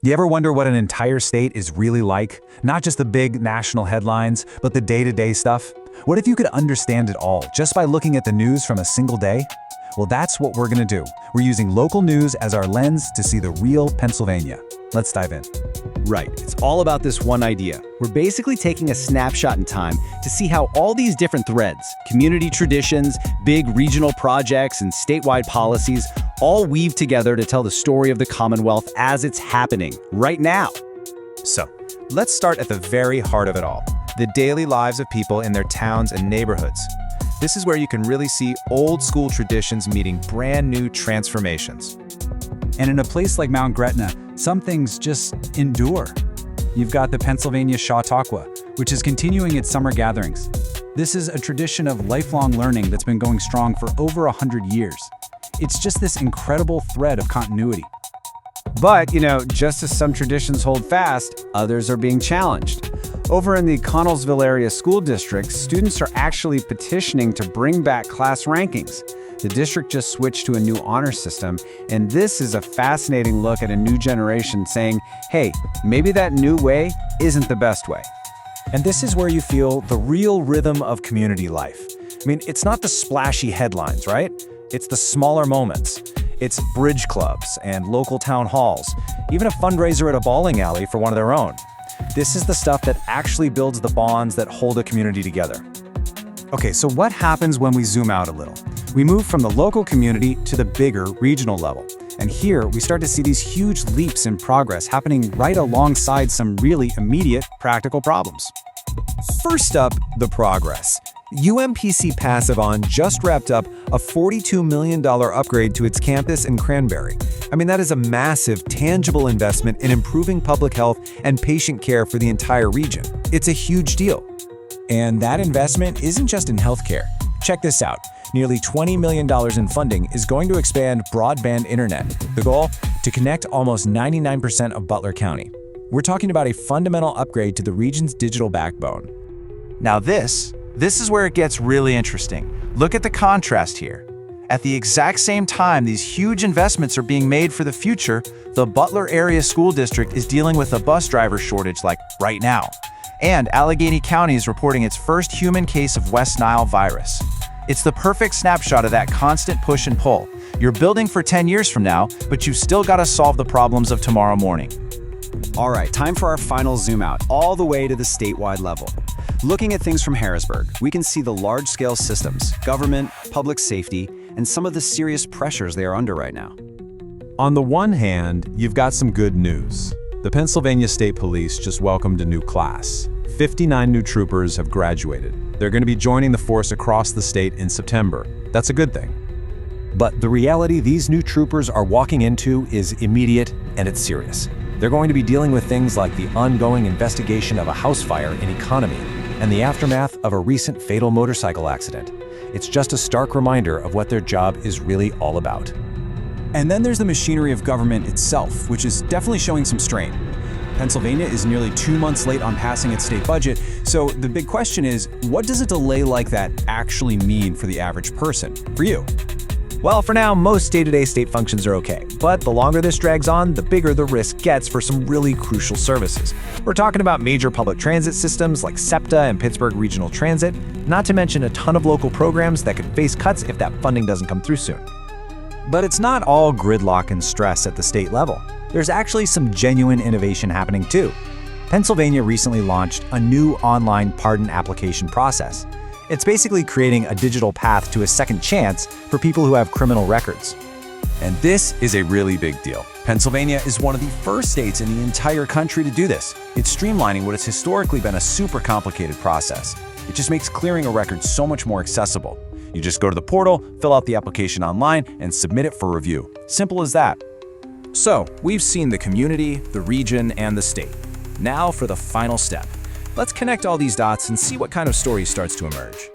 You ever wonder what an entire state is really like? Not just the big national headlines, but the day-to-day stuff? What if you could understand it all just by looking at the news from a single day? Well, that's what we're gonna do. We're using local news as our lens to see the real Pennsylvania. Let's dive in. Right, it's all about this one idea. We're basically taking a snapshot in time to see how all these different threads, community traditions, big regional projects, and statewide policies all weave together to tell the story of the Commonwealth as it's happening, right now. So, let's start at the very heart of it all, the daily lives of people in their towns and neighborhoods. This is where you can really see old school traditions meeting brand new transformations. And in a place like Mount Gretna, some things just endure. You've got the Pennsylvania Chautauqua, which is continuing its summer gatherings. This is a tradition of lifelong learning that's been going strong for over 100 years. It's just this incredible thread of continuity. But, just as some traditions hold fast, others are being challenged. Over in the Connellsville area school district, students are actually petitioning to bring back class rankings. The district just switched to a new honor system, and this is a fascinating look at a new generation saying, hey, maybe that new way isn't the best way. And this is where you feel the real rhythm of community life. I mean, it's not the splashy headlines, right? It's the smaller moments. It's bridge clubs and local town halls, even a fundraiser at a bowling alley for one of their own. This is the stuff that actually builds the bonds that hold a community together. Okay, so what happens when we zoom out a little? We move from the local community to the bigger regional level. And here we start to see these huge leaps in progress happening right alongside some really immediate practical problems. First up, the progress. UMPC Passavant just wrapped up a $42 million upgrade to its campus in Cranberry. I mean, that is a massive, tangible investment in improving public health and patient care for the entire region. It's a huge deal. And that investment isn't just in healthcare. Check this out. Nearly $20 million in funding is going to expand broadband internet. The goal? To connect almost 99% of Butler County. We're talking about a fundamental upgrade to the region's digital backbone. Now this is where it gets really interesting. Look at the contrast here. At the exact same time these huge investments are being made for the future, the Butler Area School District is dealing with a bus driver shortage like right now. And Allegheny County is reporting its first human case of West Nile virus. It's the perfect snapshot of that constant push and pull. You're building for 10 years from now, but you've still got to solve the problems of tomorrow morning. All right, time for our final zoom out, all the way to the statewide level. Looking at things from Harrisburg, we can see the large-scale systems, government, public safety, and some of the serious pressures they are under right now. On the one hand, you've got some good news. The Pennsylvania State Police just welcomed a new class. 59 new troopers have graduated. They're going to be joining the force across the state in September. That's a good thing. But the reality these new troopers are walking into is immediate and it's serious. They're going to be dealing with things like the ongoing investigation of a house fire in Economy and the aftermath of a recent fatal motorcycle accident. It's just a stark reminder of what their job is really all about. And then there's the machinery of government itself, which is definitely showing some strain. Pennsylvania is nearly 2 months late on passing its state budget, so the big question is, what does a delay like that actually mean for the average person? For you? Well, for now, most day-to-day state functions are okay, but the longer this drags on, the bigger the risk gets for some really crucial services. We're talking about major public transit systems like SEPTA and Pittsburgh Regional Transit, not to mention a ton of local programs that could face cuts if that funding doesn't come through soon. But it's not all gridlock and stress at the state level. There's actually some genuine innovation happening too. Pennsylvania recently launched a new online pardon application process. It's basically creating a digital path to a second chance for people who have criminal records. And this is a really big deal. Pennsylvania is one of the first states in the entire country to do this. It's streamlining what has historically been a super complicated process. It just makes clearing a record so much more accessible. You just go to the portal, fill out the application online, and submit it for review. Simple as that. So, we've seen the community, the region, and the state. Now for the final step. Let's connect all these dots and see what kind of story starts to emerge.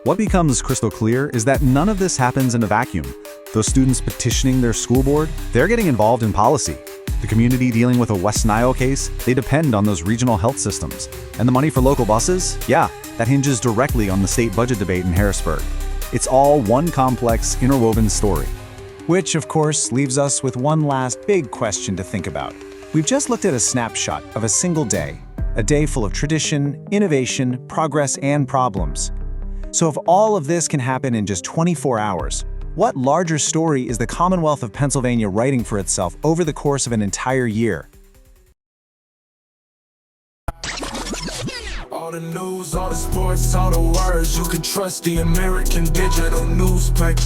What becomes crystal clear is that none of this happens in a vacuum. Those students petitioning their school board, they're getting involved in policy. The community dealing with a West Nile case, they depend on those regional health systems. And the money for local buses, yeah, that hinges directly on the state budget debate in Harrisburg. It's all one complex, interwoven story. Which, of course, leaves us with one last big question to think about. We've just looked at a snapshot of a single day, a day full of tradition, innovation, progress, and problems. So if all of this can happen in just 24 hours, what larger story is the Commonwealth of Pennsylvania writing for itself over the course of an entire year? All the news, all the sports, all the words, you can trust the American digital newspaper.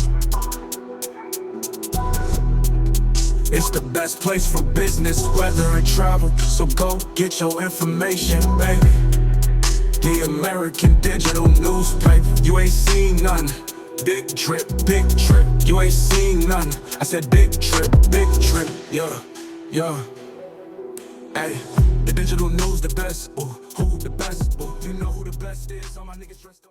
It's the best place for business, weather, and travel. So go get your information, baby. The American digital newspaper. You ain't seen none. Big trip, you ain't seen none. I said big trip, yeah, yeah. Hey, the digital news the best, ooh, who the best, ooh, you know who the best is, all my niggas dressed up.